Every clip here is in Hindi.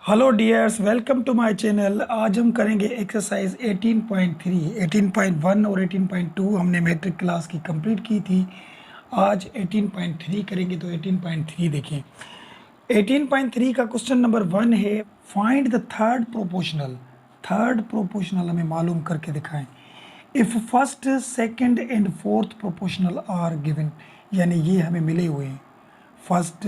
Hello dears, welcome to my channel. आज हम करेंगे एक्सरसाइज 18.3। 18.1 और 18.2 हमने मैट्रिक क्लास की कंप्लीट की थी। आज 18.3 करेंगे, तो 18.3 देखें। 18.3 का क्वेश्चन नंबर 1 है, find the third proportional. Third proportional हमें मालूम करके दिखाएं। If first second and fourth proportional are given, यानी ये हमें मिले हुए हैं। First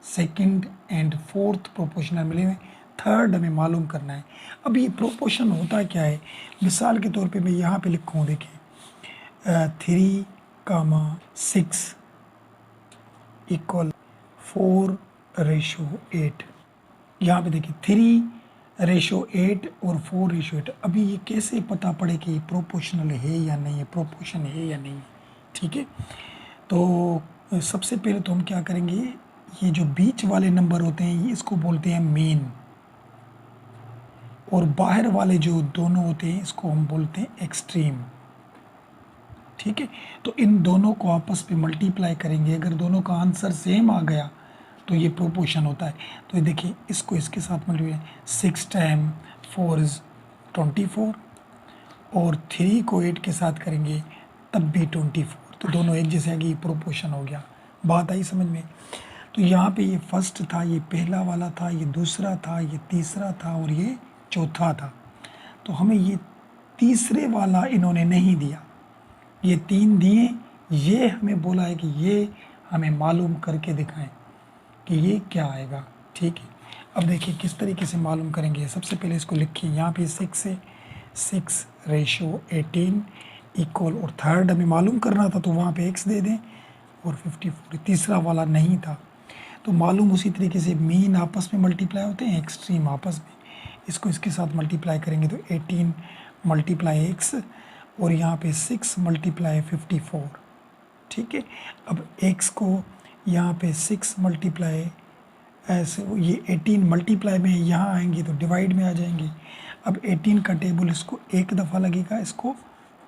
second and fourth proportional मिले हुए, थर्ड हमें मालूम करना है। अब ये प्रोपोर्शन होता क्या है, मिसाल के तौर पे मैं यहाँ पे लिखूँ, देखिए 3, 6 इक्वल 4:8। यहाँ पे देखिए 3:8 और 4:8। अभी ये कैसे पता पड़े कि ये प्रोपोर्शनल है या नहीं है, प्रोपोर्शन है या नहीं है। ठीक है, तो सबसे पहले तो हम क्या करेंगे, ये जो बीच वाले नंबर होते हैं इसको बोलते हैं मीन, और बाहर वाले जो दोनों होते हैं इसको हम बोलते हैं एक्सट्रीम। ठीक है, तो इन दोनों को आपस में मल्टीप्लाई करेंगे, अगर दोनों का आंसर सेम आ गया तो ये प्रोपोर्शन होता है। तो ये देखिए, इसको इसके साथ मल्टीप्लाई, 6 टाइम 4 इज़ 24, और 3 को 8 के साथ करेंगे तब भी 24, तो दोनों एक जैसे आगे, ये प्रोपोर्शन हो गया। बात आई समझ में। तो यहाँ पे ये फर्स्ट था, ये पहला वाला था, ये दूसरा था, ये तीसरा था, और ये चौथा था। तो हमें ये तीसरे वाला इन्होंने नहीं दिया, ये 3 दिए। ये हमें बोला है कि ये हमें मालूम करके दिखाएं कि ये क्या आएगा। ठीक है, अब देखिए किस तरीके से मालूम करेंगे। सबसे पहले इसको लिखिए, यहाँ पे 6 है, 6:18 इक्वल, और थर्ड हमें मालूम करना था तो वहाँ पे x दे दें, और 54 तीसरा वाला नहीं था। तो मालूम उसी तरीके से मीन आपस में मल्टीप्लाई होते हैं, एक्सट्रीम आपस में। इसको इसके साथ मल्टीप्लाई करेंगे तो 18 मल्टीप्लाई x, और यहाँ पे 6 मल्टीप्लाई 54। ठीक है, अब x को यहाँ पे 6 मल्टीप्लाई ऐसे, ये 18 मल्टीप्लाई में यहाँ आएंगे तो डिवाइड में आ जाएंगे। अब 18 का टेबल इसको एक दफ़ा लगेगा, इसको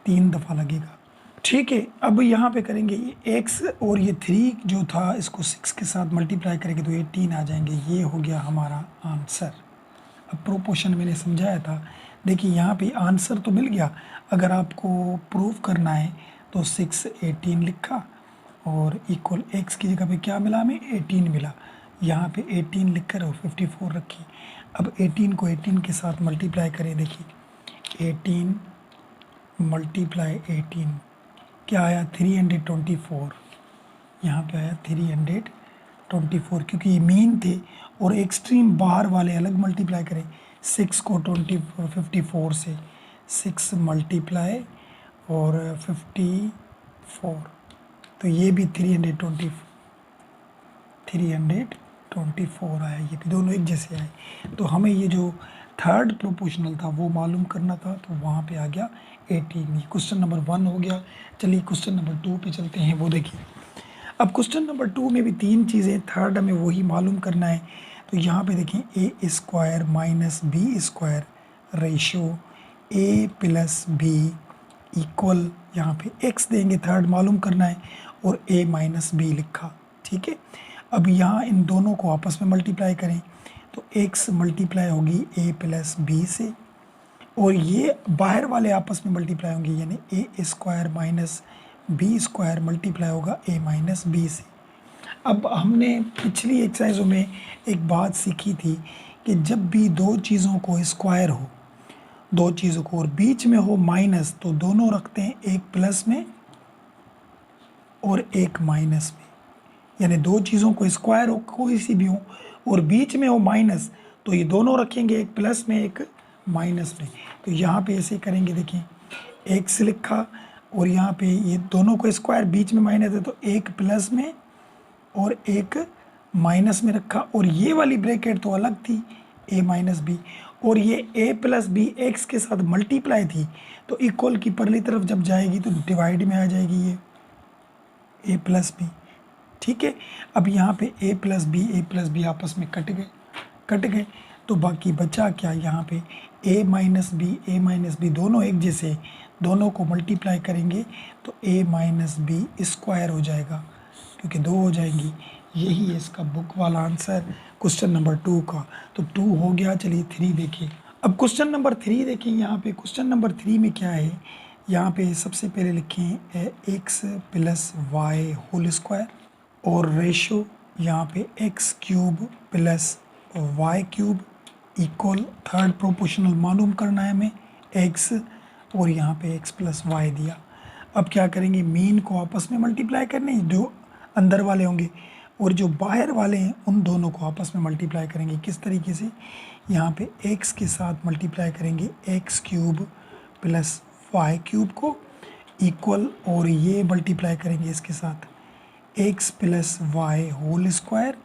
3 दफ़ा लगेगा। ठीक है, अब यहाँ पे करेंगे ये x, और ये 3 जो था इसको 6 के साथ मल्टीप्लाई करेंगे तो 18 आ जाएंगे। ये हो गया हमारा आंसर। अब प्रोपोर्शन मैंने समझाया था, देखिए यहाँ पे आंसर तो मिल गया। अगर आपको प्रूव करना है तो 6:18 लिखा, और इक्वल x की जगह पे क्या मिला हमें, 18 मिला। यहाँ पे 18 लिख कर और 54 रखी। अब 18 को 18 के साथ मल्टीप्लाई करें, देखिए 18 मल्टीप्लाई 18 क्या आया, 324। यहाँ पे आया 324, क्योंकि ये मीन थे और एक्सट्रीम बाहर वाले अलग मल्टीप्लाई करें। 6 को 54 से 6 मल्टीप्लाई और 54, तो ये भी 324 आया, ये भी दोनों एक जैसे आए। तो हमें ये जो थर्ड प्रोपोर्शनल था वो मालूम करना था, तो वहाँ पे आ गया 18। ये क्वेश्चन नंबर 1 हो गया। चलिए क्वेश्चन नंबर 2 पे चलते हैं, वो देखिए। अब क्वेश्चन नंबर 2 में भी 3 चीज़ें, थर्ड हमें वही मालूम करना है। तो यहाँ पे देखें, a² minus b² ratio a plus b equal, यहाँ पे x देंगे, थर्ड मालूम करना है, और a माइनस b लिखा। ठीक है, अब यहाँ इन दोनों को आपस में मल्टीप्लाई करें तो x मल्टीप्लाई होगी a प्लस b से, और ये बाहर वाले आपस में मल्टीप्लाई होंगे, यानी a² माइनस b² मल्टीप्लाई होगा a माइनस b से। अब हमने पिछली एक्सरसाइजों में एक बात सीखी थी कि जब भी दो चीज़ों को स्क्वायर हो, दो चीज़ों को, और बीच में हो माइनस, तो दोनों रखते हैं, एक प्लस में और एक माइनस में। यानी दो चीज़ों को स्क्वायर हो, कोई सी भी हो, और बीच में हो माइनस, तो ये दोनों रखेंगे, एक प्लस में एक माइनस में। तो यहाँ पे ऐसे करेंगे, देखिए x लिखा, और यहाँ पे ये दोनों को स्क्वायर, बीच में माइनस है, तो एक प्लस में और एक माइनस में रखा, और ये वाली ब्रैकेट तो अलग थी, a माइनस बी, और ये a प्लस बी एक्स के साथ मल्टीप्लाई थी, तो इक्वल की परली तरफ जब जाएगी तो डिवाइड में आ जाएगी ये a प्लस बी। ठीक है, अब यहाँ पे a प्लस बी आपस में कट गए, तो बाकी बचा क्या, यहाँ पे a माइनस बी दोनों एक जैसे, दोनों को मल्टीप्लाई करेंगे तो a माइनस बी स्क्वायर हो जाएगा। क्योंकि 2 हो जाएंगी। यही है इसका बुक वाला आंसर क्वेश्चन नंबर 2 का। तो 2 हो गया। चलिए 3 देखिए। अब क्वेश्चन नंबर 3 देखिए। यहाँ पे क्वेश्चन नंबर 3 में क्या है, यहाँ पे सबसे पहले लिखें X plus Y whole square और रेशो यहाँ पे X cube plus Y cube equal third proportional मालूम करना है हमें एक्स, और यहाँ पे एक्स प्लस वाई दिया। अब क्या करेंगे, मीन को आपस में मल्टीप्लाई करने, जो अंदर वाले होंगे और जो बाहर वाले हैं उन दोनों को आपस में मल्टीप्लाई करेंगे। किस तरीके से, यहाँ पे एक्स के साथ मल्टीप्लाई करेंगे X cube plus Y cube को इक्वल, और ये मल्टीप्लाई करेंगे इसके साथ X plus Y whole square,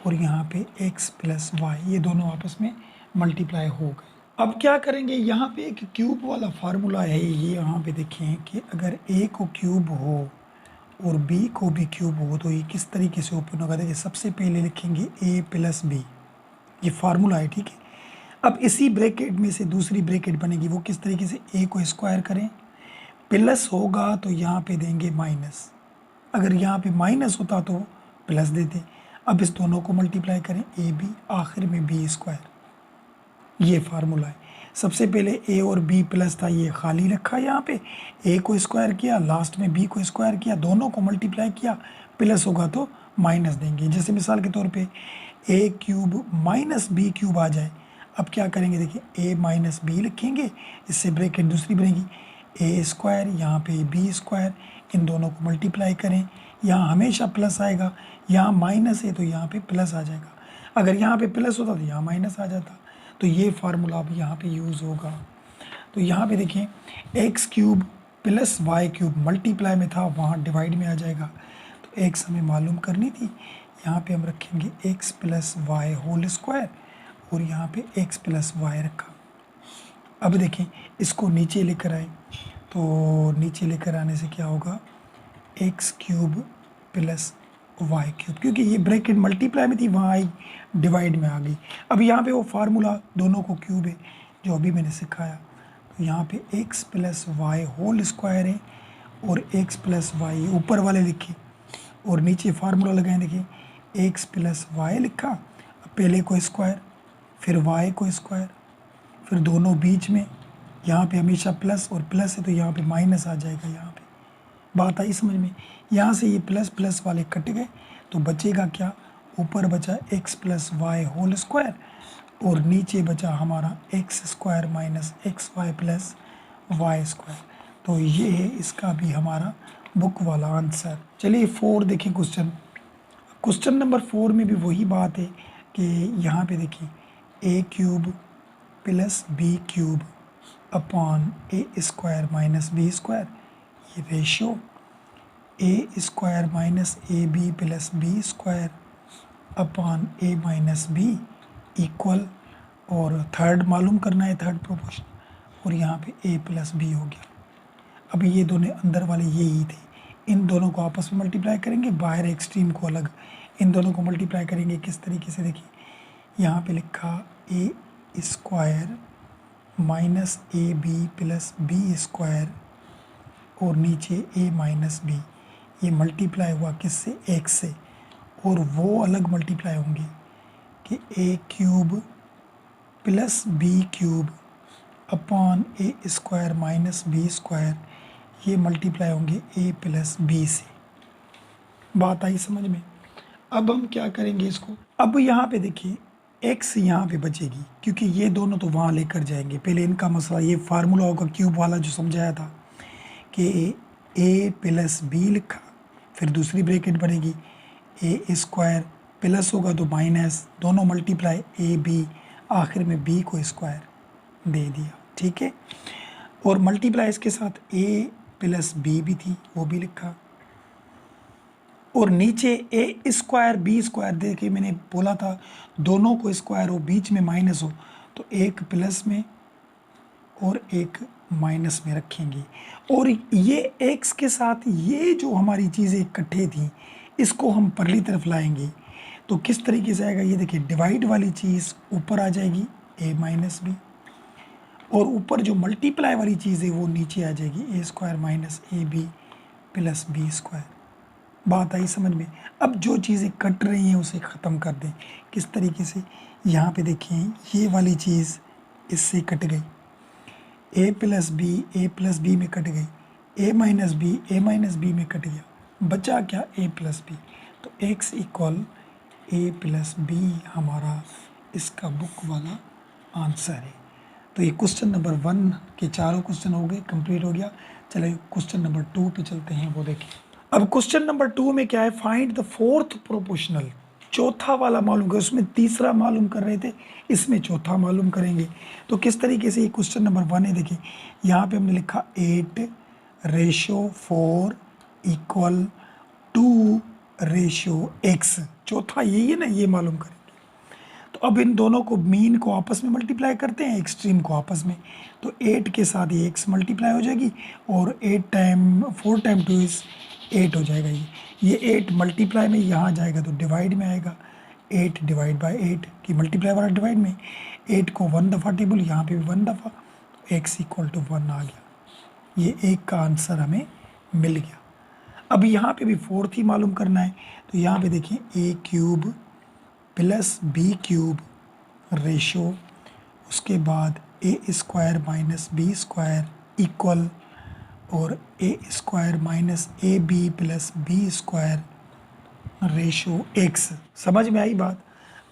और यहाँ पे एक्स प्लस वाई, ये दोनों आपस में मल्टीप्लाई हो गए। अब क्या करेंगे, यहाँ पे एक क्यूब वाला फार्मूला है, ये यहाँ पे देखें कि अगर ए को क्यूब हो और बी को भी क्यूब हो तो ये किस तरीके से ओपन होगा। देखिए सबसे पहले लिखेंगे ए प्लस बी, ये फार्मूला है, ठीक है। अब इसी ब्रैकेट में से दूसरी ब्रैकेट बनेगी, वो किस तरीके से, ए को स्क्वायर करें, प्लस होगा तो यहाँ पे देंगे माइनस, अगर यहाँ पे माइनस होता तो प्लस देते। अब इस दोनों को मल्टीप्लाई करें, ए बी, आखिर में बी स्क्वायर, ये फार्मूला है। सबसे पहले ए और बी प्लस था, ये खाली रखा, यहाँ पे ए को स्क्वायर किया, लास्ट में बी को स्क्वायर किया, दोनों को मल्टीप्लाई किया, प्लस होगा तो माइनस देंगे। जैसे मिसाल के तौर पे a cube minus b cube आ जाए, अब क्या करेंगे, देखिए ए माइनस बी लिखेंगे, इससे ब्रैकेट दूसरी बनेगी ए स्क्वायर, यहाँ पे बी स्क्वायर, इन दोनों को मल्टीप्लाई करें, यहाँ हमेशा प्लस आएगा, यहाँ माइनस है तो यहाँ पे प्लस आ जाएगा, अगर यहाँ पे प्लस होता तो यहाँ माइनस आ जाता। तो ये फार्मूला अब यहाँ पे यूज़ होगा। तो यहाँ पे देखिए X cube plus Y cube multiply में था, वहाँ डिवाइड में आ जाएगा। तो एक्स हमें मालूम करनी थी, यहाँ पे हम रखेंगे X plus Y whole square, और यहाँ पे एक्स प्लस वाई रखा। अब देखें इसको नीचे लेकर आए, तो नीचे लेकर आने से क्या होगा, X cube plus Y cube, क्योंकि ये ब्रैकेट मल्टीप्लाई में थी, वहाँ आई डिवाइड में आ गई। अब यहाँ पे वो फार्मूला दोनों को क्यूब है जो अभी मैंने सिखाया, तो यहाँ पे X plus Y whole square है, और एक्स प्लस वाई ऊपर वाले लिखे और नीचे फार्मूला लगाएं। देखिए एक्स प्लस वाई लिखा, पहले को स्क्वायर, फिर वाई को स्क्वायर, फिर दोनों बीच में, यहाँ पे हमेशा प्लस और प्लस है तो यहाँ पे माइनस आ जाएगा। यहाँ पे बात आई समझ में, यहाँ से ये प्लस प्लस वाले कट गए तो बचेगा क्या, ऊपर बचा x plus Y whole square, और नीचे बचा हमारा x square minus x y plus y square. तो ये है इसका भी हमारा बुक वाला आंसर। चलिए 4 देखें क्वेश्चन। क्वेश्चन नंबर 4 में भी वही बात है कि यहाँ पे देखिए a cube plus b cube upon a square minus b square, ये ratio a square minus a b plus b square upon a minus b equal, और थर्ड मालूम करना है, थर्ड प्रोपोर्शन, और यहाँ पे ए प्लस बी हो गया। अब ये दोनों अंदर वाले ये ही थे, इन दोनों को आपस में मल्टीप्लाई करेंगे, बाहर एक्सट्रीम को अलग, इन दोनों को मल्टीप्लाई करेंगे किस तरीके से, देखिए यहाँ पे लिखा a square minus a b plus b square, और नीचे ए माइनस बी, ये मल्टीप्लाई हुआ किससे, एक्स से, और वो अलग मल्टीप्लाई होंगे कि a cube plus b cube upon a square minus b square, ये मल्टीप्लाई होंगे ए प्लस बी से। बात आई समझ में। अब हम क्या करेंगे इसको, अब यहाँ पे देखिए एक्स यहाँ पे बचेगी, क्योंकि ये दोनों तो वहाँ लेकर जाएंगे। पहले इनका मसला ये फार्मूला होगा क्यूब वाला जो समझाया था कि ए प्लस बी लिखा, फिर दूसरी ब्रैकेट बनेगी ए स्क्वायर, प्लस होगा तो माइनस, दोनों मल्टीप्लाई ए बी, आखिर में बी को स्क्वायर दे दिया, ठीक है। और मल्टीप्लाई इसके साथ ए प्लस बी भी थी, वो भी लिखा, और नीचे ए स्क्वायर बी स्क्वायर, देखिए मैंने बोला था दोनों को स्क्वायर हो, बीच में माइनस हो, तो एक प्लस में और एक माइनस में रखेंगे, और ये एक्स के साथ ये जो हमारी चीज़ें इकट्ठे थी इसको हम परली तरफ लाएंगे, तो किस तरीके से आएगा, ये देखिए डिवाइड वाली चीज़ ऊपर आ जाएगी ए माइनस बी, और ऊपर जो मल्टीप्लाई वाली चीज़ है वो नीचे आ जाएगी a square minus a b plus b square. बात आई समझ में। अब जो चीज़ें कट रही हैं उसे ख़त्म कर दें। किस तरीके से, यहाँ पे देखें ये वाली चीज़ इससे कट गई, ए प्लस बी में कट गई, ए माइनस बी में कट गया, बचा क्या, ए प्लस बी। तो एक्स इक्वल ए प्लस बी हमारा इसका बुक वाला आंसर है। तो ये क्वेश्चन नंबर 1 के चारों क्वेश्चन हो गए, कंप्लीट हो गया। चलिए क्वेश्चन नंबर 2 पे चलते हैं, वो देखें। अब क्वेश्चन नंबर 2 में क्या है, फाइंड द फोर्थ प्रोपोर्शनल। चौथा वाला मालूम कर, उसमें तीसरा मालूम कर रहे थे, इसमें चौथा मालूम करेंगे। तो किस तरीके से, ये क्वेश्चन नंबर 1 है, देखिए यहाँ पे हमने लिखा 8:4 इक्वल 2:x। चौथा यही है ना, ये मालूम करेंगे। तो अब इन दोनों को, मीन को आपस में मल्टीप्लाई करते हैं, एक्सट्रीम को आपस में। तो 8 के साथ ये x मल्टीप्लाई हो जाएगी, और 4 टाइम 2 इज 8 हो जाएगा। ये 8 मल्टीप्लाई में यहाँ जाएगा तो डिवाइड में आएगा, 8 डिवाइड बाई 8 की मल्टीप्लाई वाला डिवाइड में। 8 को 1 दफ़ा टेबल, यहाँ पे भी 1 दफ़ा, तो x इक्वल टू 1 आ गया। ये 1 का आंसर हमें मिल गया। अब यहाँ पे भी फोर्थ ही मालूम करना है। तो यहाँ पे देखें a³ प्लस b³ रेशो, उसके बाद a² माइनस b² इक्वल, और a² minus ab plus b² ratio x। समझ में आई बात।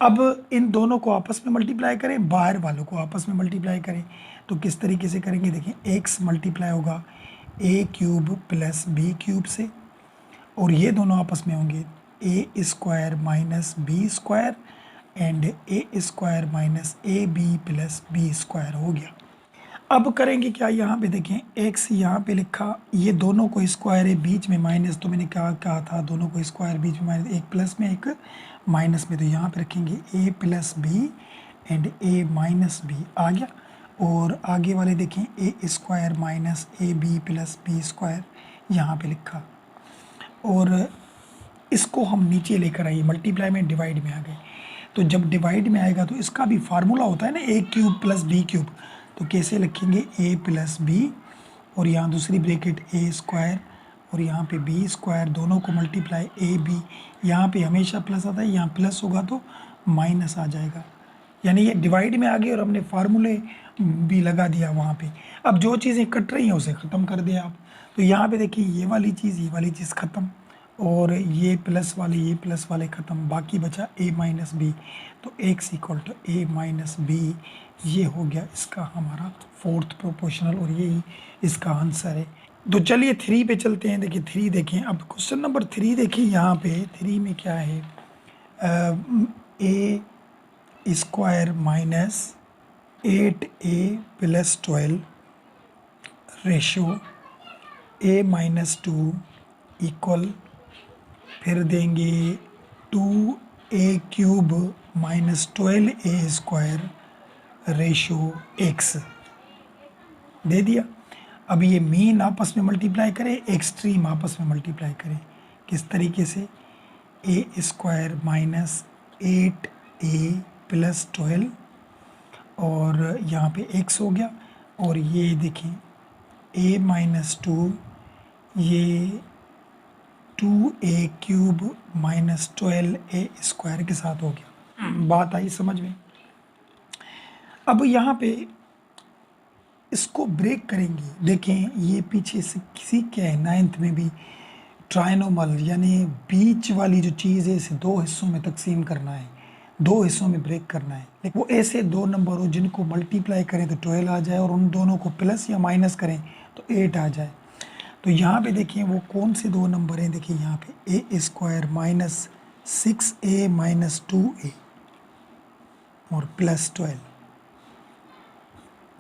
अब इन दोनों को आपस में मल्टीप्लाई करें, बाहर वालों को आपस में मल्टीप्लाई करें। तो किस तरीके से करेंगे, देखें x मल्टीप्लाई होगा a³ प्लस b³ से, और ये दोनों आपस में होंगे a² minus b² and a² minus ab plus b² हो गया। अब करेंगे क्या, यहाँ पे देखें x यहाँ पे लिखा, ये दोनों को स्क्वायर है, बीच में माइनस, तो मैंने कहा था दोनों को स्क्वायर, बीच में माइनस, एक प्लस में एक माइनस में। तो यहाँ पे रखेंगे a plus b and a minus b आ गया। और आगे वाले देखें a² minus ab plus b² यहाँ पे लिखा, और इसको हम नीचे लेकर आइए, मल्टीप्लाई में डिवाइड में आ गए। तो जब डिवाइड में आएगा तो इसका भी फार्मूला होता है ना, a³ प्लस b³। तो कैसे लिखेंगे, a प्लस बी, और यहाँ दूसरी ब्रैकेट a², और यहाँ पे b², दोनों को मल्टीप्लाई ab। यहाँ पे हमेशा प्लस आता है, यहाँ प्लस होगा तो माइनस आ जाएगा, यानी ये डिवाइड में आ गई, और हमने फार्मूले भी लगा दिया वहाँ पे। अब जो चीज़ें कट रही हैं उसे ख़त्म कर दिया आप। तो यहाँ पे देखिए ये वाली चीज़ ख़त्म, और ये प्लस वाले ख़त्म, बाकी बचा a माइनस बी। तो x equal to a minus b, ये हो गया इसका हमारा फोर्थ प्रोपोर्शनल, और यही इसका आंसर है। तो चलिए 3 पे चलते हैं। देखिए 3 देखें, अब क्वेश्चन नंबर 3 देखिए, यहाँ पे 3 में क्या है, a² minus 8a plus 12 ratio a minus 2 equal, फिर देंगे 2a³ minus 12a² ratio x दे दिया। अब ये मीन आपस में मल्टीप्लाई करें, एक्सट्रीम आपस में मल्टीप्लाई करें। किस तरीके से, a² माइनस 8a प्लस 12, और यहाँ पे x हो गया, और ये देखें a माइनस 2, ये 2a³ माइनस 12a² के साथ हो गया। बात आई समझ में। अब यहाँ पे इसको ब्रेक करेंगे। देखें ये पीछे से किसी क्या है, 9th में भी ट्राइनोमल, यानी बीच वाली जो चीज़ है इसे 2 हिस्सों में तकसीम करना है, 2 हिस्सों में ब्रेक करना है। लेकिन वो ऐसे 2 नंबर हो जिनको मल्टीप्लाई करें तो 12 आ जाए, और उन दोनों को प्लस या माइनस करें तो 8 आ जाए। तो यहाँ पे देखिए वो कौन से 2 नंबर हैं, देखिए यहाँ पे a² minus 6a minus 2a और प्लस 12,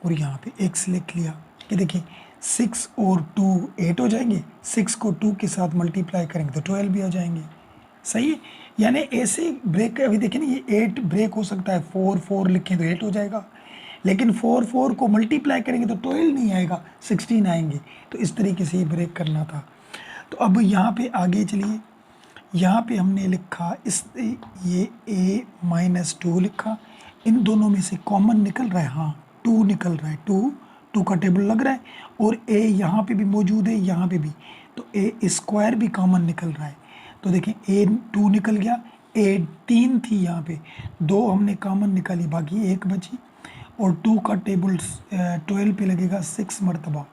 और यहाँ पे x लिख लिया कि देखिए 6 और 2 8 हो जाएंगे, 6 को 2 के साथ मल्टीप्लाई करेंगे तो 12 भी हो जाएंगे। सही है, यानी ऐसे ब्रेक, अभी देखिए ना ये 8 ब्रेक हो सकता है, 4 4 लिखें तो 8 हो जाएगा, लेकिन 4 4 को मल्टीप्लाई करेंगे तो 12 नहीं आएगा, 16 आएंगे। तो इस तरीके से ये ब्रेक करना था। तो अब यहाँ पे आगे चलिए, यहाँ पे हमने लिखा ये a माइनस 2 लिखा, इन दोनों में से कॉमन निकल रहा है, हाँ 2 निकल रहा है, 2 का टेबल लग रहा है, और a यहाँ पे भी मौजूद है, यहाँ पे भी, तो a² भी कॉमन निकल रहा है। तो देखें ए 2 निकल गया, ए 3 थी यहाँ पे, 2 हमने कॉमन निकाली, बाकी 1 बची, और 2 का टेबल 12 पे लगेगा 6 मरतबा,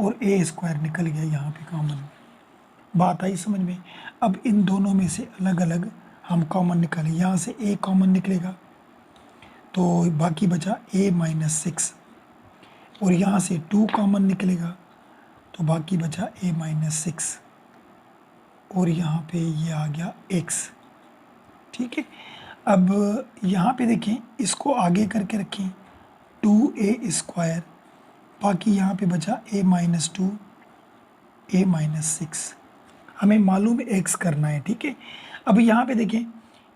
और ए स्क्वायर निकल गया यहाँ पे कॉमन। बात आई समझ में। अब इन दोनों में से अलग अलग हम कॉमन निकालें, यहाँ से ए कॉमन निकलेगा तो बाकी बचा a माइनस 6, और यहाँ से 2 कॉमन निकलेगा तो बाकी बचा a माइनस 6, और यहाँ पे ये आ गया x। ठीक है, अब यहाँ पे देखें, इसको आगे करके रखें 2a स्क्वायर, बाकी यहाँ पे बचा a माइनस 2, a माइनस 6। हमें मालूम है x करना है। ठीक है, अब यहाँ पे देखें,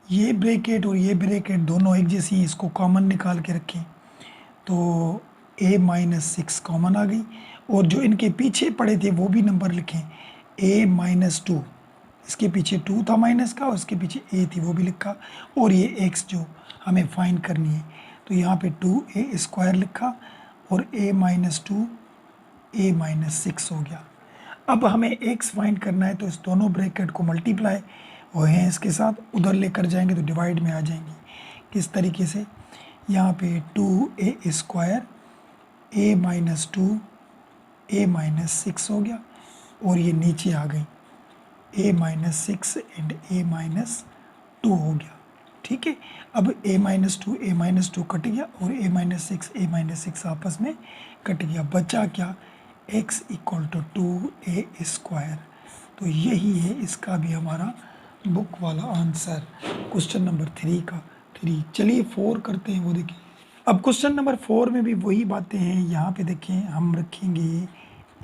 ये ब्रैकेट और ये ब्रैकेट दोनों एक जैसी हैं, इसको कॉमन निकाल के रखें तो a माइनस 6 कॉमन आ गई, और जो इनके पीछे पड़े थे वो भी नंबर लिखें, a माइनस 2, इसके पीछे 2 था माइनस का, और इसके पीछे a थी वो भी लिखा, और ये x जो हमें फाइंड करनी है तो यहाँ पे 2a स्क्वायर लिखा, और a माइनस 2 a माइनस 6 हो गया। अब हमें x फाइंड करना है तो इस दोनों ब्रैकेट को मल्टीप्लाई और हैं इसके साथ उधर लेकर जाएंगे तो डिवाइड में आ जाएंगी। किस तरीके से, यहाँ पे 2a square a minus 2 a minus 6 हो गया, और ये नीचे आ गई a minus 6 and a minus 2 हो गया। ठीक है, अब a minus 2 a minus 2 cut गया, और a माइनस 6 a माइनस 6 आपस में कट गया, बचा क्या, x equal to 2a square. तो यही है इसका भी हमारा बुक वाला आंसर, क्वेश्चन नंबर 3 का 3। चलिए 4 करते हैं, वो देखिए। अब क्वेश्चन नंबर 4 में भी वही बातें हैं। यहाँ पे देखें, हम रखेंगे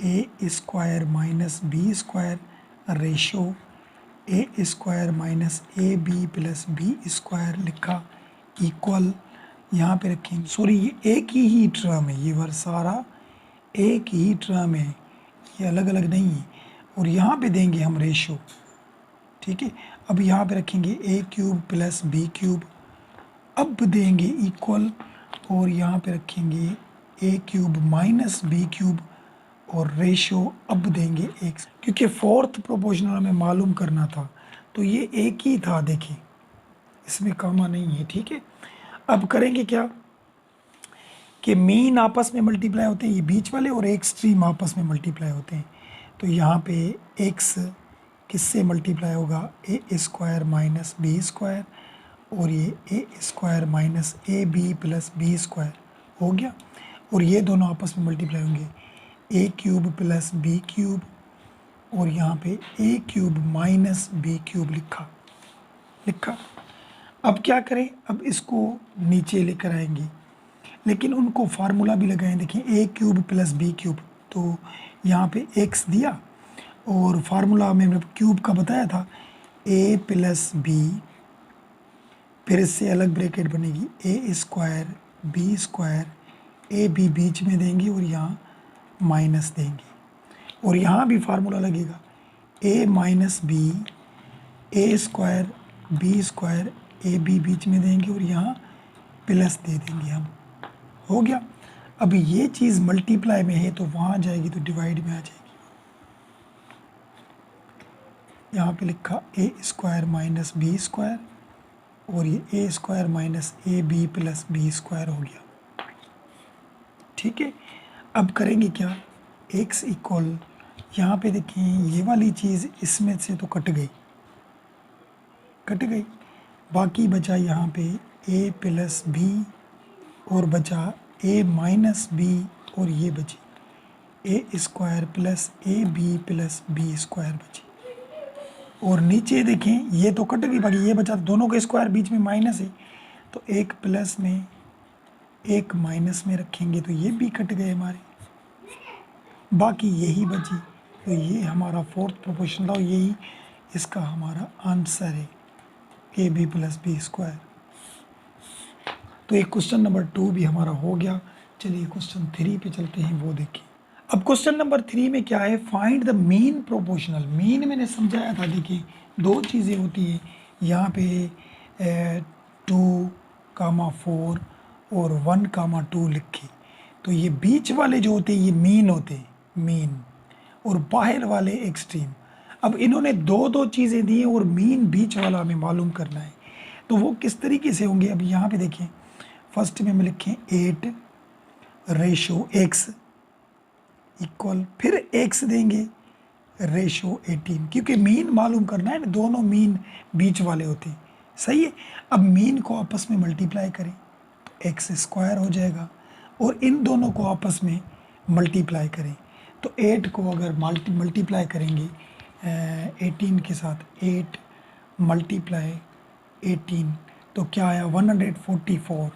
a square minus b square ratio a square minus a b plus b square लिखा इक्वल, यहाँ पे रखेंगे, सॉरी ये एक ही टर्म है, ये वर्ड सारा एक ही टर्म है, ये अलग अलग नहीं है, और यहाँ पे देंगे हम रेशो। ठीक है, अब यहाँ पे रखेंगे a cube plus b cube, अब देंगे इक्वल, और यहाँ पे रखेंगे a cube minus b cube, और रेशो अब देंगे x, क्योंकि फोर्थ प्रोपोर्शनल हमें मालूम करना था तो ये एक ही था, देखिए इसमें कामा नहीं है। ठीक है, अब करेंगे क्या कि मीन आपस में मल्टीप्लाई होते हैं, ये बीच वाले, और एक्सट्रीम आपस में मल्टीप्लाई होते हैं, तो यहाँ पे x किससे मल्टीप्लाई होगा, a square minus b square, और ये a square minus a b plus b square हो गया, और ये दोनों आपस में मल्टीप्लाई होंगे, a cube plus b cube, और यहाँ पे a cube minus b cube लिखा। अब क्या करें, अब इसको नीचे लेकर आएंगे, लेकिन उनको फार्मूला भी लगाएं। देखिए a cube plus b cube, तो यहाँ पे x दिया, और फार्मूला में क्यूब का बताया था a प्लस बी, फिर इससे अलग ब्रैकेट बनेगी a square b square, a b बीच में देंगे और यहाँ माइनस देंगे, और यहाँ भी फार्मूला लगेगा a minus b, a square b square, a b बीच में देंगे और यहाँ प्लस दे देंगे हम, हो गया। अब ये चीज़ मल्टीप्लाई में है तो वहाँ जाएगी तो डिवाइड में आ जाएगी। यहाँ पे लिखा a square minus b square, और ये a square minus a b plus b square हो गया। ठीक है, अब करेंगे क्या, x इक्वल, यहाँ पे देखें ये वाली चीज़ इसमें से तो कट गई, बाकी बचा यहाँ पे a प्लस बी, और बचा a माइनस बी, और ये बची a square plus a b plus b square बची, और नीचे देखें ये तो कट गई, बाकी ये बचा, दोनों के स्क्वायर बीच में माइनस है, तो एक प्लस में एक माइनस में रखेंगे तो ये भी कट गए हमारे, बाकी यही बची, तो ये हमारा फोर्थ प्रोपोर्शन था, यही इसका हमारा आंसर है, a b plus b square. तो एक क्वेश्चन नंबर 2 भी हमारा हो गया। चलिए क्वेश्चन 3 पे चलते हैं, वो देखिए। अब क्वेश्चन नंबर 3 में क्या है, find the mean proportional. Mean मैंने समझाया था, देखिए 2 चीज़ें होती हैं, यहाँ पे 2,4 और 1,2 लिखी, तो ये बीच वाले जो होते हैं ये मीन होते हैं, मीन, और बाहर वाले एक्सट्रीम। अब इन्होंने दो दो चीज़ें दी हैं और मीन बीच वाला हमें मालूम करना है, तो वो किस तरीके से होंगे। अब यहाँ पे देखें, फर्स्ट में हम लिखें 8 रेशो x इक्वल, फिर x देंगे रेशो 18, क्योंकि मीन मालूम करना है ना, दोनों मीन बीच वाले होते हैं, सही है। अब मीन को आपस में मल्टीप्लाई करें तो एक्स स्क्वायर हो जाएगा, और इन दोनों को आपस में मल्टीप्लाई करें तो 8 को अगर मल्टीप्लाई करेंगे 18 के साथ, 8 मल्टीप्लाई 18 तो क्या आया 144,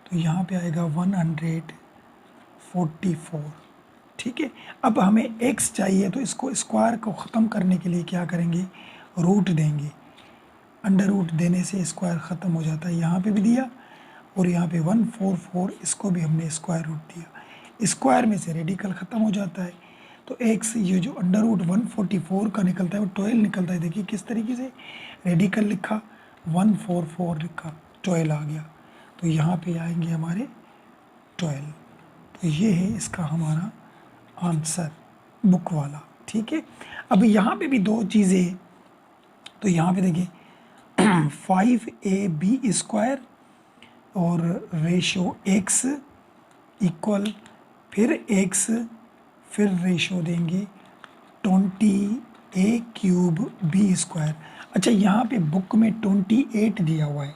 तो यहाँ पे आएगा 144, ठीक है। अब हमें x चाहिए, तो इसको स्क्वायर को ख़त्म करने के लिए क्या करेंगे, रूट देंगे। अंडर रूट देने से स्क्वायर ख़त्म हो जाता है, यहाँ पे भी दिया और यहाँ पे 144, इसको भी हमने स्क्वायर रूट दिया। स्क्वायर में से रेडिकल ख़त्म हो जाता है, तो x ये जो अंडर रूट 144 का निकलता है वो 12 निकलता है। देखिए किस तरीके से, रेडिकल लिखा 144 लिखा 12 आ गया, तो यहाँ पे आएंगे हमारे 12। तो ये है इसका हमारा आंसर बुक वाला, ठीक है। अब यहाँ पे भी दो चीज़ें, तो यहाँ पे देखिए 5ab स्क्वायर और रेशो x इक्वल, फिर x, फिर रेशो देंगे 20a क्यूब b स्क्वायर। अच्छा, यहाँ पे बुक में 28 दिया हुआ है,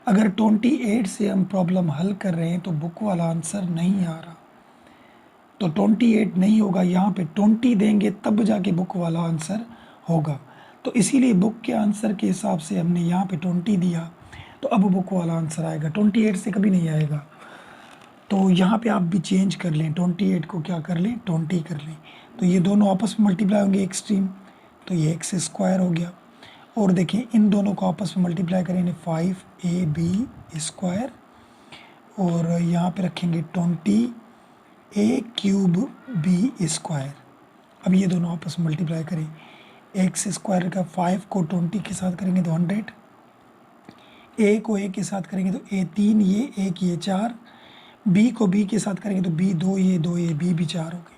अगर 28 से हम प्रॉब्लम हल कर रहे हैं तो बुक वाला आंसर नहीं आ रहा, तो 28 नहीं होगा, यहाँ पे 20 देंगे तब जाके बुक वाला आंसर होगा। तो इसीलिए बुक के आंसर के हिसाब से हमने यहाँ पे 20 दिया, तो अब बुक वाला आंसर आएगा, 28 से कभी नहीं आएगा। तो यहाँ पे आप भी चेंज कर लें, 28 को क्या कर लें, 20 कर लें, तो ये दोनों आपस में मल्टीप्लाई होंगे एक्सट्रीम, तो ये एक्स स्क्वायर हो गया। और देखें इन दोनों को आपस में मल्टीप्लाई करेंगे 5ab स्क्वायर, और यहाँ पे रखेंगे 20a क्यूब b स्क्वायर। अब ये दोनों आपस में मल्टीप्लाई करें, एक्स स्क्वायर का 5 को 20 के साथ करेंगे तो 100, a को a के साथ करेंगे तो a 3, ये 1, ये 4, b को b के साथ करेंगे तो b 2, ये 2, ये b भी 4 हो गए।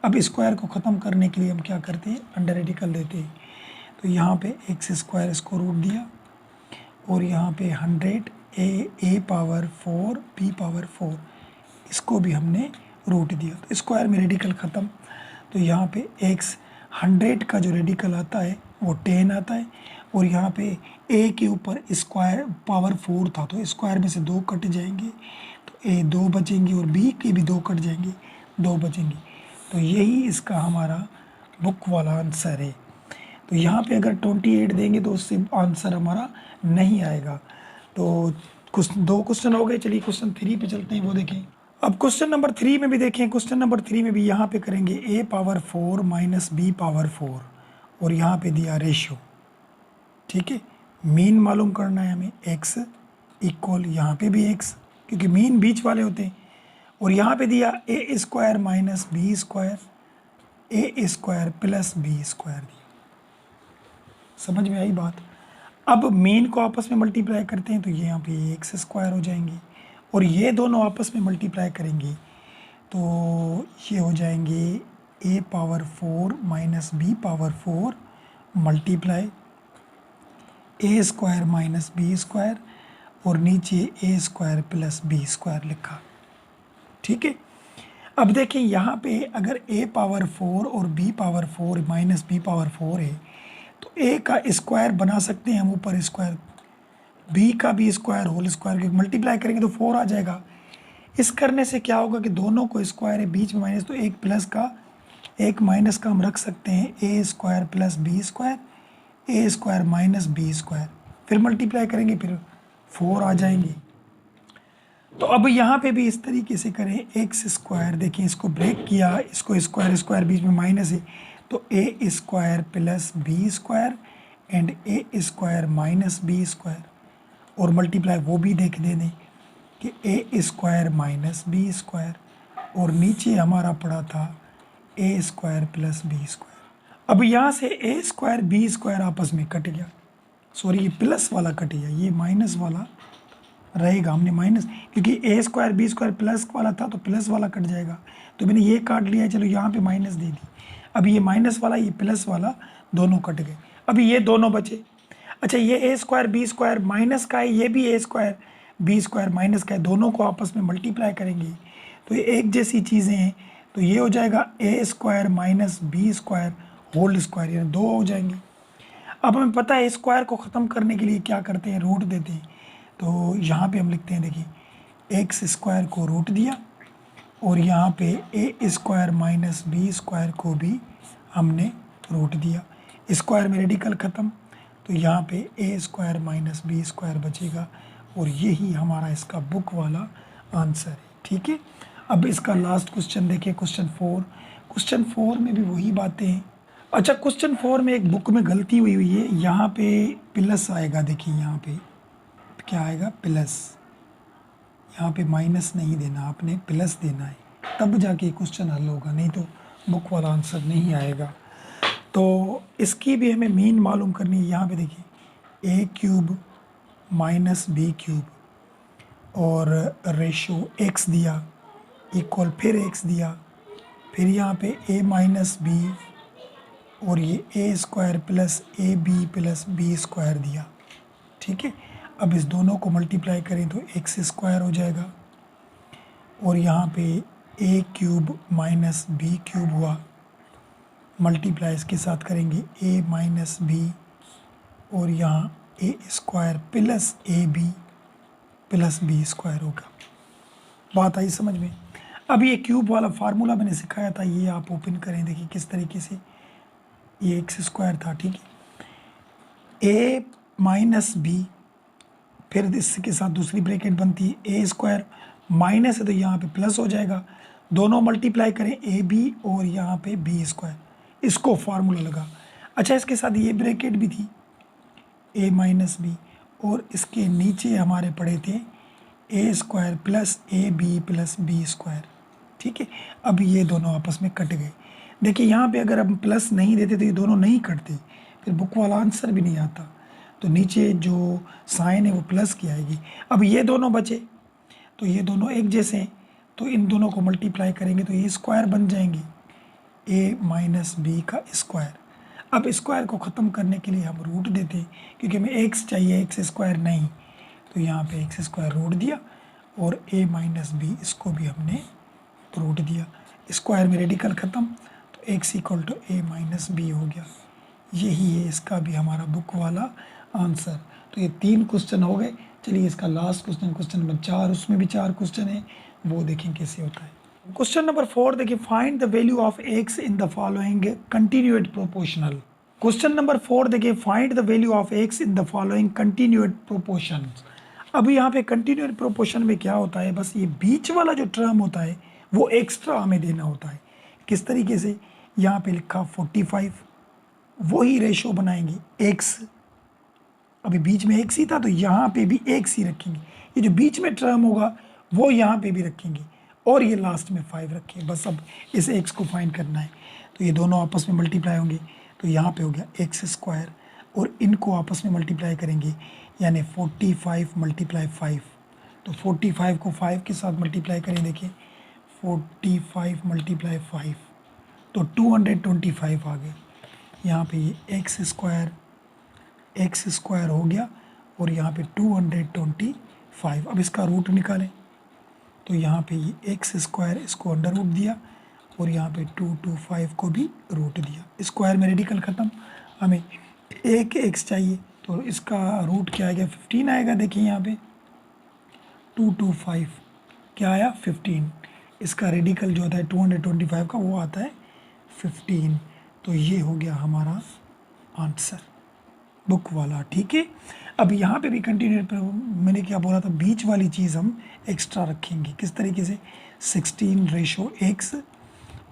अब स्क्वायर को ख़त्म करने के लिए हम क्या करते हैं, अंडर रेडिकल देते हैं, तो यहाँ पे एक्स स्क्वायर इसको रूट दिया, और यहाँ पे 100 a पावर 4 b पावर 4 इसको भी हमने रूट दिया, तो स्क्वायर में रेडिकल ख़त्म। तो यहाँ पे x 100 का जो रेडिकल आता है वो 10 आता है, और यहाँ पे a के ऊपर स्क्वायर पावर 4 था, तो स्क्वायर में से 2 कट जाएंगे, तो a 2 बचेंगे, और b के भी 2 कट जाएंगे, 2 बचेंगे। तो यही इसका हमारा बुक वाला आंसर है। तो यहाँ पे अगर 28 देंगे तो उससे आंसर हमारा नहीं आएगा। तो कुछ 2 क्वेश्चन हो गए, चलिए क्वेश्चन 3 पे चलते हैं, वो देखें। अब क्वेश्चन नंबर 3 में भी देखें, क्वेश्चन नंबर 3 में भी यहाँ पे करेंगे a power 4 minus b power 4, और यहाँ पे दिया रेशियो, ठीक है। मीन मालूम करना है हमें, x इक्वल, यहाँ पे भी x क्योंकि मीन बीच वाले होते हैं, और यहाँ पे दिया a square minus b square, a square plus b square दिया। समझ में आई बात। अब मीन को आपस में मल्टीप्लाई करते हैं तो ये यहाँ पे एक्स स्क्वायर हो जाएंगे, और ये दोनों आपस में मल्टीप्लाई करेंगे तो ये हो जाएंगे a power 4 minus b power 4 multiply a square minus b square, और नीचे a square plus b square लिखा, ठीक है। अब देखिए यहाँ पे अगर a पावर 4 और b power 4 minus b power 4 है, तो a का स्क्वायर बना सकते हैं हम ऊपर स्क्वायर, b का भी स्क्वायर होल स्क्वायर मल्टीप्लाई करेंगे तो 4 आ जाएगा। इस करने से क्या होगा कि दोनों को स्क्वायर है, बीच में माइनस, तो एक प्लस का एक माइनस का हम रख सकते हैं, a square plus b square, a square minus b square, फिर मल्टीप्लाई करेंगे फिर 4 आ जाएंगे। तो अब यहाँ पे भी इस तरीके से करें, एक्स स्क्वायर, देखिए इसको ब्रेक किया, इसको स्क्वायर स्क्वायर बीच में माइनस है, तो a square plus b square and a square minus b square, और मल्टीप्लाई वो भी देख दें कि a square minus b square, और नीचे हमारा पड़ा था a square plus b square. अब यहाँ से a स्क्वायर b स्क्वायर आपस में कट गया, सॉरी ये प्लस वाला कट गया, ये माइनस वाला रहेगा, हमने माइनस, क्योंकि a square b square plus वाला था तो प्लस वाला कट जाएगा, तो मैंने ये काट लिया, चलो यहाँ पे माइनस दे दी। अब ये माइनस वाला ये प्लस वाला दोनों कट गए। अभी ये दोनों बचे। अच्छा, ये a square b square minus का है, ये भी ए स्क्वायर बी स्क्वायर माइनस का है, दोनों को आपस में मल्टीप्लाई करेंगे तो ये एक जैसी चीज़ें हैं, तो ये हो जाएगा a square minus b square whole square, यानी 2 हो जाएंगे। अब हमें पता है स्क्वायर को ख़त्म करने के लिए क्या करते हैं, रूट देते हैं। तो यहाँ पे हम लिखते हैं, देखिए एक्स स्क्वायर को रूट दिया और यहाँ पे ए स्क्वायर माइनस बी स्क्वायर को भी हमने रूट दिया। स्क्वायर में रेडिकल ख़त्म, तो यहाँ पे ए स्क्वायर माइनस बी स्क्वायर बचेगा और यही हमारा इसका बुक वाला आंसर है। ठीक है, अब इसका लास्ट क्वेश्चन देखिए, क्वेश्चन 4। क्वेश्चन 4 में भी वही बातें हैं। अच्छा, क्वेश्चन 4 में एक बुक में गलती हुई है, यहाँ पे प्लस आएगा, देखिए यहाँ पे क्या आएगा, प्लस। यहाँ पे माइनस नहीं देना, आपने प्लस देना है, तब जाके क्वेश्चन हल होगा, नहीं तो बुक वाला आंसर नहीं आएगा। तो इसकी भी हमें मीन मालूम करनी है। यहाँ पे देखिए a cube minus b cube और रेशो एक्स दिया इक्वल, फिर एक्स दिया, फिर यहाँ पे ए माइनस बी और ये a square plus a b plus b square दिया। ठीक है, अब इस दोनों को मल्टीप्लाई करें तो एक्स स्क्वायर हो जाएगा और यहाँ पे a cube minus b cube हुआ, मल्टीप्लाई इसके साथ करेंगे ए माइनस बी और यहाँ a square plus a b plus b square होगा। बात आई समझ में? अब ये क्यूब वाला फार्मूला मैंने सिखाया था, ये आप ओपन करें, देखिए किस तरीके से, ये एक्स स्क्वायर था। ठीक है, ए माइनस बी, फिर इसके साथ दूसरी ब्रैकेट बनती है ए स्क्वायर, माइनस है तो यहाँ पे प्लस हो जाएगा, दोनों मल्टीप्लाई करें ए बी और यहाँ पे बी स्क्वायर, इसको फार्मूला लगा। अच्छा, इसके साथ ये ब्रैकेट भी थी ए माइनस बी और इसके नीचे हमारे पड़े थे a square plus a b plus b square. ठीक है, अब ये दोनों आपस में कट गए। देखिए यहाँ पे अगर हम प्लस नहीं देते तो ये दोनों नहीं कटते, फिर बुक वाला आंसर भी नहीं आता, तो नीचे जो साइन है वो प्लस की आएगी। अब ये दोनों बचे, तो ये दोनों एक जैसे हैं, तो इन दोनों को मल्टीप्लाई करेंगे तो ये स्क्वायर बन जाएंगे, ए माइनस बी का स्क्वायर। अब स्क्वायर को ख़त्म करने के लिए हम रूट देते हैं, क्योंकि हमें एक्स चाहिए, एक्स स्क्वायर नहीं, तो यहाँ पे एक्स स्क्वायर रूट दिया और ए माइनस बी इसको भी हमने रूट दिया। स्क्वायर में रेडिकल ख़त्म, तो x equal to a minus b हो गया। यही है इसका भी हमारा बुक वाला आंसर। तो ये 3 क्वेश्चन हो गए। चलिए इसका लास्ट क्वेश्चन, क्वेश्चन नंबर 4, उसमें भी 4 क्वेश्चन है, वो देखें कैसे होता है। क्वेश्चन नंबर 4 देखिए, find the value of x in the following continued proportional. Question number 4 देखिए, find the value of x in the following continued proportion. अभी यहाँ पे कंटिन्यूएट प्रोपोर्शन में क्या होता है, बस ये बीच वाला जो टर्म होता है वो एक्स्ट्रा हमें देना होता है। किस तरीके से, यहाँ पे लिखा 45, वही रेशो बनाएंगे एक्स, अभी बीच में एक्स ही था तो यहाँ पे भी एक्स ही रखेंगे, ये जो बीच में टर्म होगा वो यहाँ पे भी रखेंगे और ये लास्ट में 5 रखें। बस अब इस एक्स को फाइंड करना है, तो ये दोनों आपस में मल्टीप्लाई होंगे, तो यहाँ पे हो गया एक्स स्क्वायर और इनको आपस में मल्टीप्लाई करेंगे, यानी 45 मल्टीप्लाई 5, तो 45 को 5 के साथ मल्टीप्लाई करें, देखिए 45 मल्टीप्लाई 5 तो 225 आ गए। यहाँ पे ये एक्स स्क्वायर हो गया और यहाँ पे 225। अब इसका रूट निकालें, तो यहाँ पे ये एक्स स्क्वायर, इसको अंडर रूट दिया और यहाँ पे 225 को भी रूट दिया। स्क्वायर में रेडिकल ख़त्म, हमें एक एक्स चाहिए, तो इसका रूट क्या आएगा, 15 आएगा। देखिए यहाँ पे 225 क्या आया, 15। इसका रेडिकल जो होता है 225 का, वो आता है 15। तो ये हो गया हमारा आंसर, बुक वाला। ठीक है, अब यहाँ पे भी कंटिन्यू, मैंने क्या बोला था, बीच वाली चीज़ हम एक्स्ट्रा रखेंगे। किस तरीके से, 16:x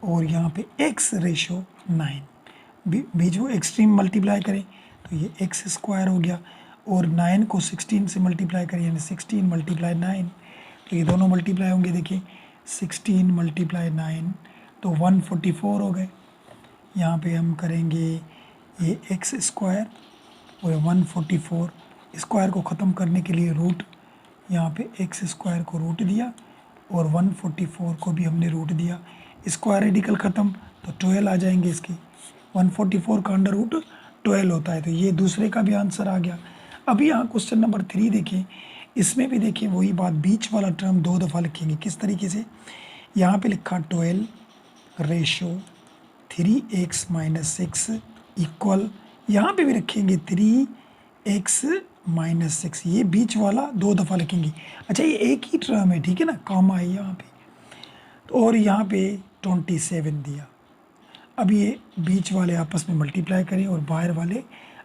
और यहाँ पे x रेशो 9, बीच वो एक्सट्रीम मल्टीप्लाई करें तो ये एक्स स्क्वायर हो गया और 9 को 16 से मल्टीप्लाई करें, यानी 16 मल्टीप्लाई 9, तो ये दोनों मल्टीप्लाई होंगे। देखिए 16 मल्टीप्लाई 9 तो 144 हो गए। यहाँ पे हम करेंगे ये एक्स स्क्वायर और 144, स्क्वायर को ख़त्म करने के लिए रूट, यहाँ पे एक्स स्क्वायर को रूट दिया और 144 को भी हमने रूट दिया। स्क्वायर रेडिकल ख़त्म तो 12 आ जाएंगे इसके, 144 का अंडर रूट 12 होता है, तो ये दूसरे का भी आंसर आ गया। अभी यहाँ क्वेश्चन नंबर 3 देखें, इसमें भी देखिए वही बात, बीच वाला टर्म 2 दफ़ा लिखेंगे। किस तरीके से, यहाँ पे लिखा 12 रेशो 3x - 6 इक्वल, यहाँ पे भी रखेंगे 3x - 6, ये बीच वाला 2 दफ़ा लिखेंगे। अच्छा, ये एक ही टर्म है, ठीक है ना, कॉमा है यहाँ पे, और यहाँ पे 27 दिया। अब ये बीच वाले आपस में मल्टीप्लाई करें और बाहर वाले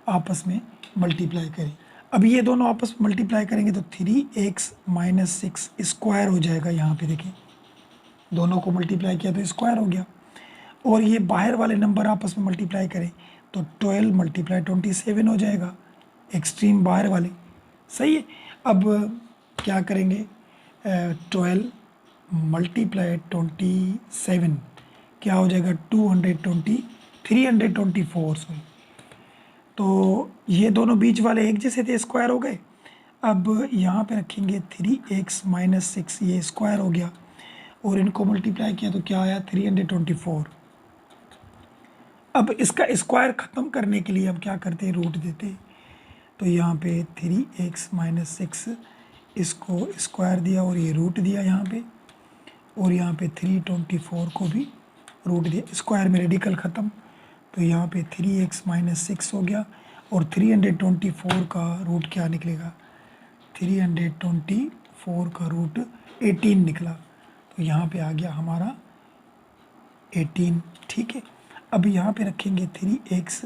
आपस में मल्टीप्लाई करें। अब ये दोनों आपस में मल्टीप्लाई करेंगे तो 3x - 6 स्क्वायर हो जाएगा। यहाँ पे देखिए दोनों को मल्टीप्लाई किया तो स्क्वायर हो गया, और ये बाहर वाले नंबर आपस में मल्टीप्लाई करें तो 12 × 27 हो जाएगा, एक्सट्रीम बाहर वाले। सही है। अब क्या करेंगे, 12 × 27 क्या हो जाएगा, 324 सॉरी। तो ये दोनों बीच वाले एक जैसे थे, स्क्वायर हो गए। अब यहाँ पे रखेंगे 3x - 6, ये स्क्वायर हो गया, और इनको मल्टीप्लाई किया तो क्या आया, 324। अब इसका स्क्वायर ख़त्म करने के लिए अब क्या करते हैं, रूट देते हैं। तो यहाँ पे 3x - 6 इसको स्क्वायर दिया और ये रूट दिया यहाँ पे, और यहाँ पे 324 को भी रूट दिया, स्क्वायर में रेडिकल ख़त्म। तो यहाँ पे 3x - 6 हो गया, और 324 का रूट क्या निकलेगा, 324 का रूट 18 निकला। तो यहाँ पे आ गया हमारा 18, ठीक है। अब यहाँ पे रखेंगे 3x,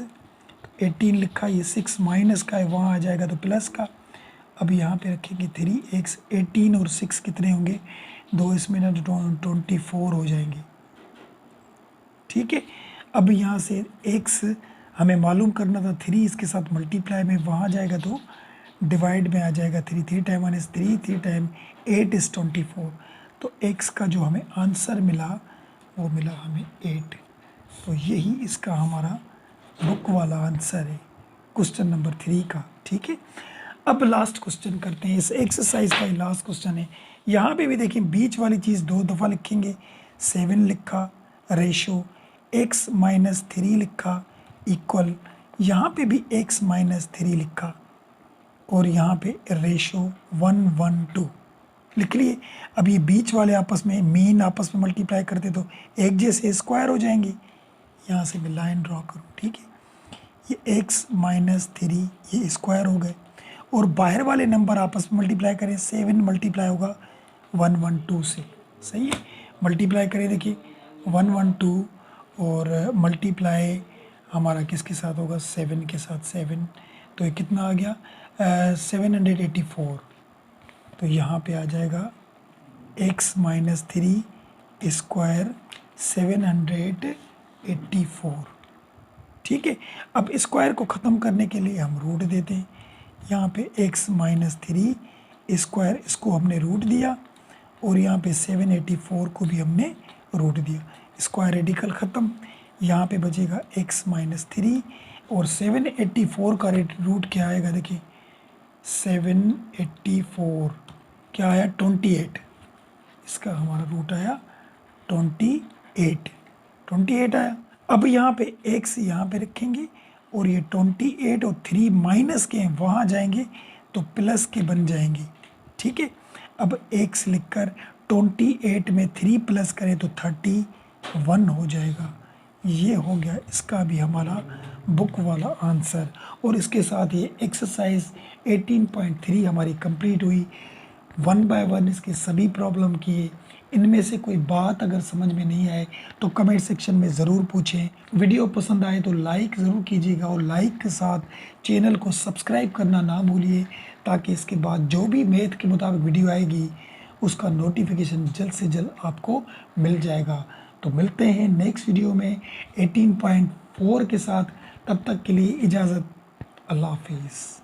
18 लिखा, ये 6 माइनस का है, वहाँ आ जाएगा तो प्लस का। अब यहाँ पे रखेंगे 3x, 18 और 6 कितने होंगे, 2 इसमें ना 24 हो जाएंगे, ठीक है। अब यहाँ से x हमें मालूम करना था, 3 इसके साथ मल्टीप्लाई में वहाँ जाएगा तो डिवाइड में आ जाएगा 3, 3 टाइम 1 इज़ 3, 3 टाइम 8 इज़ 24। तो x का जो हमें आंसर मिला वो मिला हमें 8। तो यही इसका हमारा बुक वाला आंसर है क्वेश्चन नंबर 3 का, ठीक है। अब लास्ट क्वेश्चन करते हैं, इस एक्सरसाइज का लास्ट क्वेश्चन है। यहाँ पे भी देखें बीच वाली चीज़ 2 दफ़ा लिखेंगे, 7 लिखा, रेशो x - 3 लिखा इक्वल, यहाँ पे भी x - 3 लिखा, और यहाँ पे रेशो 1 1 2 लिख लिए। अब ये बीच वाले आपस में मीन आपस में मल्टीप्लाई करते तो एक जैसे स्क्वायर हो जाएंगे। यहाँ से मैं लाइन ड्रॉ करूँ, ठीक है। ये x - 3 ये स्क्वायर हो गए, और बाहर वाले नंबर आपस में मल्टीप्लाई करें, 7 मल्टीप्लाई होगा 112 से, सही है। मल्टीप्लाई करें, देखिए 112 और मल्टीप्लाई हमारा किसके साथ होगा, 7 के साथ 7, तो ये कितना आ गया 784। तो यहाँ पे आ जाएगा x - 3 स्क्वायर 784, ठीक है। अब स्क्वायर को ख़त्म करने के लिए हम रूट देते हैं। यहाँ पे x - 3 स्क्वायर, इसको हमने रूट दिया, और यहाँ पे 784 को भी हमने रूट दिया, स्क्वायर रेडिकल ख़त्म। यहाँ पे बचेगा x - 3, और 784 का रूट क्या आएगा, देखिए 784 क्या आया 28, इसका हमारा रूट आया 28 आया। अब यहाँ पे x यहाँ पे रखेंगे, और ये 28 और 3 माइनस के हैं, वहाँ जाएंगे तो प्लस के बन जाएंगे, ठीक है। अब x लिखकर 28 में 3 प्लस करें तो 31 हो जाएगा। ये हो गया इसका भी हमारा बुक वाला आंसर, और इसके साथ ये एक्सरसाइज 18.3 हमारी कंप्लीट हुई। 1 बाय 1 इसके सभी प्रॉब्लम किए। इनमें से कोई बात अगर समझ में नहीं आए तो कमेंट सेक्शन में ज़रूर पूछें। वीडियो पसंद आए तो लाइक ज़रूर कीजिएगा, और लाइक के साथ चैनल को सब्सक्राइब करना ना भूलिए, ताकि इसके बाद जो भी मैथ के मुताबिक वीडियो आएगी उसका नोटिफिकेशन जल्द से जल्द आपको मिल जाएगा। तो मिलते हैं नेक्स्ट वीडियो में 18.4 के साथ। तब तक के लिए इजाज़त, अल्लाह हाफिज़।